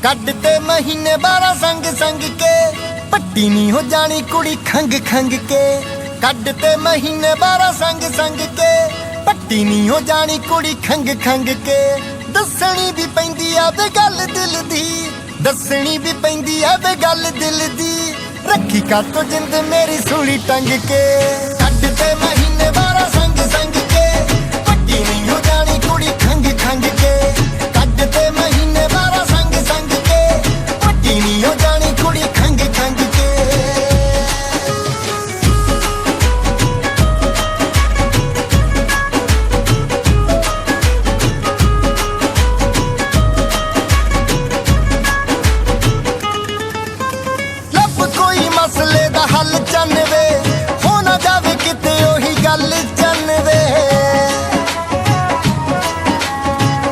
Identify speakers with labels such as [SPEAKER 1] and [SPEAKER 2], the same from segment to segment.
[SPEAKER 1] ਕੱਢ ਤੇ ਮਹੀਨੇ 12 ਸੰਗ ਸੰਗ ਕੇ ਪੱਟੀ ਨਹੀਂ ਹੋ ਜਾਣੀ ਕੁੜੀ ਖੰਗ ਖੰਗ ਕੇ। ਕੱਢ ਤੇ ਮਹੀਨੇ 12 ਸੰਗ ਸੰਗ ਕੇ ਪੱਟੀ ਨਹੀਂ ਹੋ ਜਾਣੀ ਕੁੜੀ ਖੰਗ ਖੰਗ ਕੇ। ਦੱਸਣੀ ਵੀ ਪੈਂਦੀ ਆ ਵੇ ਗੱਲ ਦਿਲ ਦੀ, ਦੱਸਣੀ ਵੀ ਪੈਂਦੀ ਆ ਵੇ ਗੱਲ ਦਿਲ ਦੀ। ਰੱਖੀ ਕਾਤੋਂ ਜਿੰਦ ਮੇਰੀ ਸੂਲੀ ਟੰਗ ਕੇ। ਕੱਢ ਤੇ ਮਹੀਨੇ 12 ਸੰਗ ਸੰਗ ਕੇ ਪੱਟੀ ਨਹੀਂ ਹੋ ਜਾਣੀ ਕੁੜੀ ਖੰਗ ਖੰਗ ਕੇ। ਕੱਢ ਤੇ ਮਹੀਨੇ 12 ਸੰਗ ਸੰਗ ਕੇ ਪੱਟੀ ਨਹੀਂ ਹੋ ਜਾਣੀ ਕੁੜੀ ਖੰਗ ਖੰਗ ਕੇ। ਕੋਈ ਮਸਲੇ ਦਾ ਹੱਲ ਚੰਨਵੇ ਹੋ ਨਾ ਜਾਵੇ ਕਿਤੇ ਉਹੀ ਗੱਲ ਚੰਨਵੇ।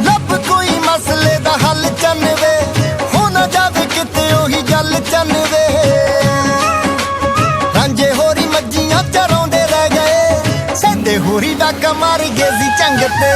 [SPEAKER 1] ਲੱਭ ਕੋਈ ਮਸਲੇ ਦਾ ਹੱਲ ਚੰਨਵੇ ਹੋ ਨਾ ਜਾਵੇ ਕਿਤੇ ਉਹੀ ਗੱਲ ਚੰਨਵੇ। ਰਾਂਝੇ ਹੋਰੀ ਮੱਝੀਆਂ ਚਰਾਉਂਦੇ ਰਹਿ ਗਏ, ਸੈਦੇ ਹੋਰੀ ਡਾਕਾ ਮਾਰ ਗਏ ਸੀ ਚੰਗ ਤੇ।